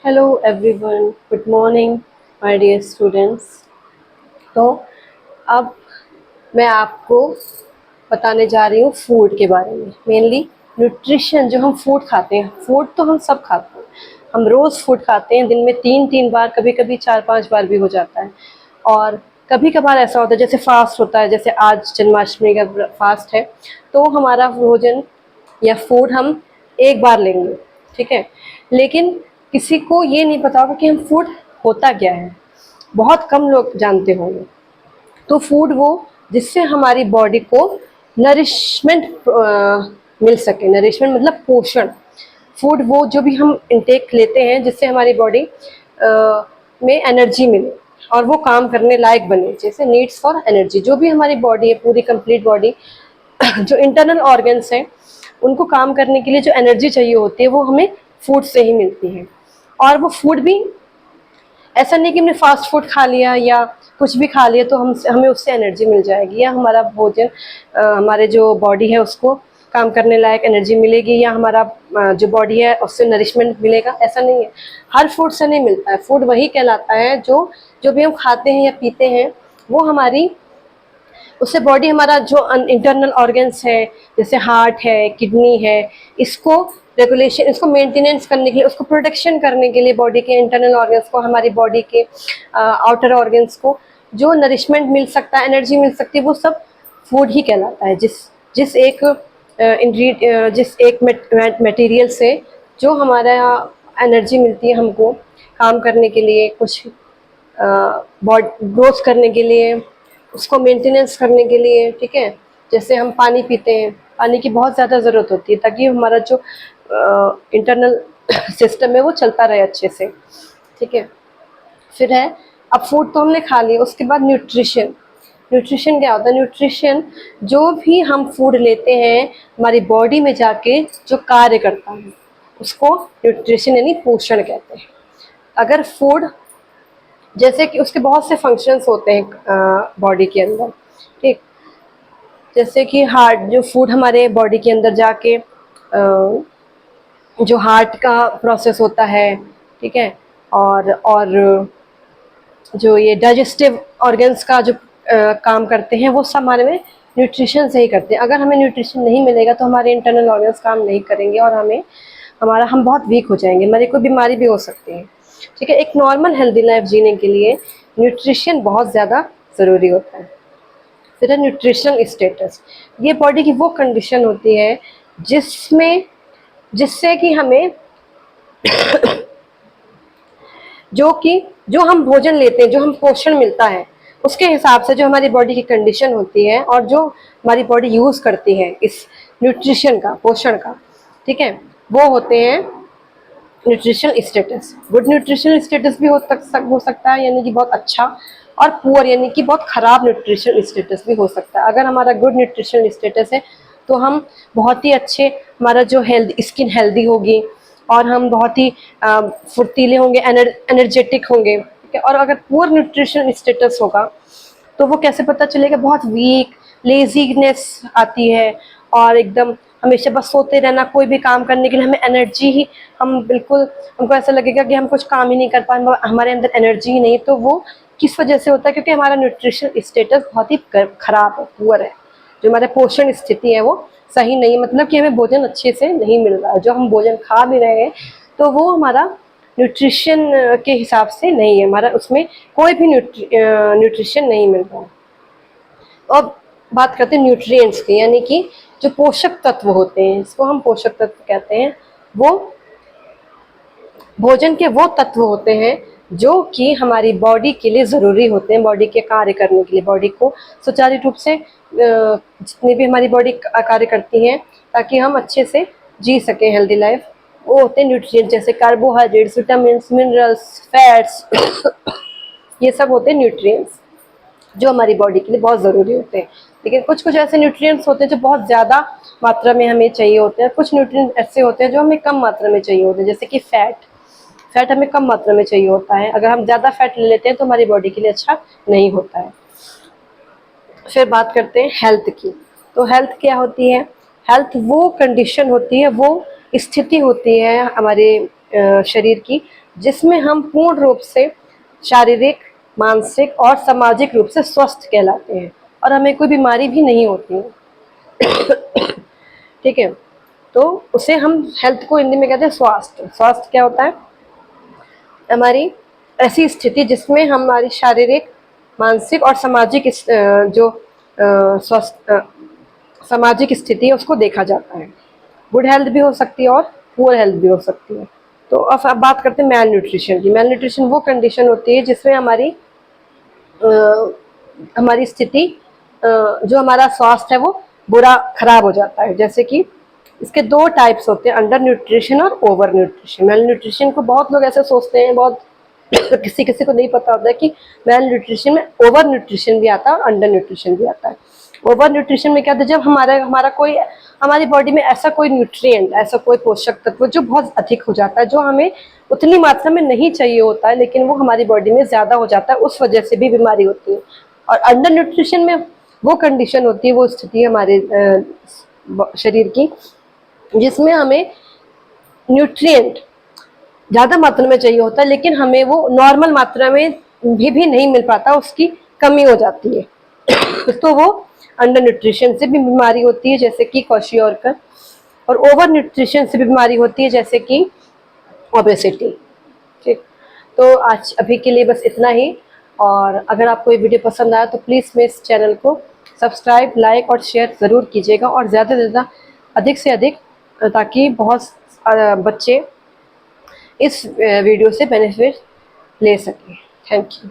Hello everyone, good morning my dear students. तो अब मैं आपको बताने जा रही हूँ फूड के बारे में, मेनली न्यूट्रिशन। जो हम फूड खाते हैं, फूड तो हम सब खाते हैं, हम रोज़ फूड खाते हैं, दिन में 3-3 बार, कभी कभी 4-5 बार भी हो जाता है। और कभी कभार ऐसा होता है जैसे फास्ट होता है, जैसे आज जन्माष्टमी का फास्ट है, तो हमारा भोजन या फूड हम एक बार लेंगे, ठीक है। लेकिन किसी को ये नहीं पता होगा कि हम फूड होता क्या है, बहुत कम लोग जानते होंगे। तो फूड वो जिससे हमारी बॉडी को नरिशमेंट मिल सके। नरिशमेंट मतलब पोषण। फूड वो जो भी हम इंटेक लेते हैं जिससे हमारी बॉडी में एनर्जी मिले और वो काम करने लायक बने, जैसे नीड्स फॉर एनर्जी। जो भी हमारी बॉडी है, पूरी कंप्लीट बॉडी, जो इंटरनल ऑर्गन्स हैं, उनको काम करने के लिए जो एनर्जी चाहिए होती है वो हमें फूड से ही मिलती है। और वो फूड भी ऐसा नहीं कि हमने फास्ट फूड खा लिया या कुछ भी खा लिया तो हमें उससे एनर्जी मिल जाएगी, या हमारा भोजन हमारे जो बॉडी है उसको काम करने लायक एनर्जी मिलेगी, या हमारा जो बॉडी है उससे नरिशमेंट मिलेगा। ऐसा नहीं है, हर फूड से नहीं मिलता है। फूड वही कहलाता है जो जो भी हम खाते हैं या पीते हैं वो हमारी, उससे बॉडी, हमारा जो इंटरनल ऑर्गन्स है, जैसे हार्ट है, किडनी है, इसको रेगुलेशन, इसको मेंटेनेंस करने के लिए, उसको प्रोटेक्शन करने के लिए, बॉडी के इंटरनल ऑर्गन्स को, हमारी बॉडी के आउटर ऑर्गन्स को जो नरिशमेंट मिल सकता है, एनर्जी मिल सकती है, वो सब फूड ही कहलाता है। जिस जिस एक जिस एक मटेरियल से जो हमारा एनर्जी मिलती है हमको काम करने के लिए, कुछ बॉडी ग्रोथ करने के लिए, उसको मेंटेनेंस करने के लिए, ठीक है। जैसे हम पानी पीते हैं, पानी की बहुत ज़्यादा ज़रूरत होती है ताकि हमारा जो इंटरनल सिस्टम है वो चलता रहे अच्छे से, ठीक है। फिर है, अब फूड तो हमने खा लिया, उसके बाद न्यूट्रिशन। न्यूट्रिशन क्या होता है? न्यूट्रिशन जो भी हम फूड लेते हैं हमारी बॉडी में जाके जो कार्य करता है उसको न्यूट्रिशन यानी पोषण कहते हैं। अगर फूड, जैसे कि उसके बहुत से फंक्शंस होते हैं बॉडी के अंदर, ठीक। जैसे कि हार्ट, जो फूड हमारे बॉडी के अंदर जाके जो हार्ट का प्रोसेस होता है, ठीक है। और जो ये डाइजेस्टिव ऑर्गन्स का जो काम करते हैं वो सब हमारे में न्यूट्रिशन से ही करते हैं। अगर हमें न्यूट्रिशन नहीं मिलेगा तो हमारे इंटरनल ऑर्गन्स काम नहीं करेंगे और हम बहुत वीक हो जाएंगे, हमारी कोई बीमारी भी हो सकती है, ठीक है। एक नॉर्मल हेल्दी लाइफ जीने के लिए न्यूट्रिशन बहुत ज़्यादा ज़रूरी होता है। फिर है न्यूट्रिशनल स्टेटस। ये बॉडी की वो कंडीशन होती है जिसमें जिससे कि हमें जो हम भोजन लेते हैं, जो हम पोषण मिलता है, उसके हिसाब से जो हमारी बॉडी की कंडीशन होती है और जो हमारी बॉडी यूज़ करती है इस न्यूट्रिशन का, पोषण का, ठीक है, वो होते हैं nutritional status. Good nutritional status भी हो सकता है, यानी कि बहुत अच्छा, और पुअर यानी कि बहुत ख़राब न्यूट्रिशनल स्टेटस भी हो सकता है। अगर हमारा गुड न्यूट्रिशनल स्टेटस है तो हम बहुत ही अच्छे, हमारा जो स्किन हेल्दी होगी और हम बहुत ही फुर्तीले होंगे, एनर्जेटिक होंगे, ठीक है। और अगर पुअर न्यूट्रिशनल स्टेटस होगा तो वो कैसे पता चलेगा? बहुत वीक, लेजीनेस आती है और एकदम हमेशा बस सोते रहना, कोई भी काम करने के लिए हमें एनर्जी ही, हम बिल्कुल, हमको ऐसा लगेगा कि हम कुछ काम ही नहीं कर पाए, हमारे अंदर एनर्जी ही नहीं। तो वो किस वजह से होता है? क्योंकि हमारा न्यूट्रिशन स्टेटस बहुत ही खराब है, पुअर है। जो हमारे पोषण स्थिति है वो सही नहीं, मतलब कि हमें भोजन अच्छे से नहीं मिल रहा है। जो हम भोजन खा भी रहे हैं तो वो हमारा न्यूट्रिशन के हिसाब से नहीं है, हमारा उसमें कोई भी न्यूट्रिशन नहीं मिल रहा है। अब बात करते हैं न्यूट्रिएंट्स की, यानी कि जो पोषक तत्व होते हैं, इसको हम पोषक तत्व कहते हैं। वो भोजन के वो तत्व होते हैं जो कि हमारी बॉडी के लिए ज़रूरी होते हैं, बॉडी के कार्य करने के लिए, बॉडी को सुचारू रूप से जितनी भी हमारी बॉडी कार्य करती है ताकि हम अच्छे से जी सकें हेल्दी लाइफ, वो होते हैं न्यूट्रिएंट। जैसे कार्बोहाइड्रेट्स, विटामिन, मिनरल्स, फैट्स, ये सब होते हैं न्यूट्रिएंट्स जो हमारी बॉडी के लिए बहुत ज़रूरी होते हैं। लेकिन कुछ कुछ ऐसे न्यूट्रिएंट्स होते हैं जो बहुत ज़्यादा मात्रा में हमें चाहिए होते हैं, कुछ न्यूट्रिएंट्स ऐसे होते हैं जो हमें कम मात्रा में चाहिए होते हैं। जैसे कि फैट हमें कम मात्रा में चाहिए होता है, अगर हम ज़्यादा फैट ले लेते हैं तो हमारी बॉडी के लिए अच्छा नहीं होता है। फिर बात करते हैं हेल्थ की। तो हेल्थ क्या होती है? हेल्थ वो कंडीशन होती है, वो स्थिति होती है हमारे शरीर की, जिसमें हम पूर्ण रूप से शारीरिक, मानसिक और सामाजिक रूप से स्वस्थ कहलाते हैं और हमें कोई बीमारी भी नहीं होती है। ठीक है, तो उसे हम हेल्थ को हिंदी में कहते हैं स्वास्थ्य। स्वास्थ्य क्या होता है? हमारी ऐसी स्थिति जिसमें हमारी शारीरिक, मानसिक और सामाजिक जो स्वस्थ सामाजिक स्थिति है उसको देखा जाता है। गुड हेल्थ भी हो सकती है और पुअर हेल्थ भी हो सकती है। तो अब बात करते हैं मैल न्यूट्रिशन की। मैल न्यूट्रिशन वो कंडीशन होती है जिसमें हमारी स्थिति, जो हमारा स्वास्थ्य है वो बुरा खराब हो जाता है। जैसे कि इसके दो टाइप्स होते हैं, अंडर न्यूट्रिशन और ओवर न्यूट्रिशन। मैल न्यूट्रिशन को बहुत लोग ऐसे सोचते हैं, बहुत किसी किसी को नहीं पता होता है कि मैल न्यूट्रिशन में ओवर न्यूट्रिशन भी आता है और अंडर न्यूट्रिशन भी आता है। ओवर न्यूट्रिशन में क्या होता है, जब हमारी बॉडी में ऐसा कोई न्यूट्रिएंट, ऐसा कोई पोषक तत्व जो बहुत अधिक हो जाता है, जो हमें उतनी मात्रा में नहीं चाहिए होता है लेकिन वो हमारी बॉडी में ज़्यादा हो जाता है, उस वजह से भी बीमारी होती है। और अंडर न्यूट्रिशन में वो कंडीशन होती है, वो स्थिति है हमारे शरीर की जिसमें हमें न्यूट्रिएंट ज़्यादा मात्रा में चाहिए होता है लेकिन हमें वो नॉर्मल मात्रा में भी नहीं मिल पाता, उसकी कमी हो जाती है। तो वो अंडर न्यूट्रिशन से भी बीमारी होती है, जैसे कि क्वाशियोरकर। और ओवर न्यूट्रिशन से भी बीमारी होती है, जैसे कि ओबेसिटी। ठीक, तो आज अभी के लिए बस इतना ही। और अगर आपको ये वीडियो पसंद आया तो प्लीज़ मेरे इस चैनल को सब्सक्राइब, लाइक और शेयर ज़रूर कीजिएगा, और ज़्यादा से ज़्यादा, अधिक से अधिक, ताकि बहुत बच्चे इस वीडियो से बेनिफिट ले सकें। Thank you.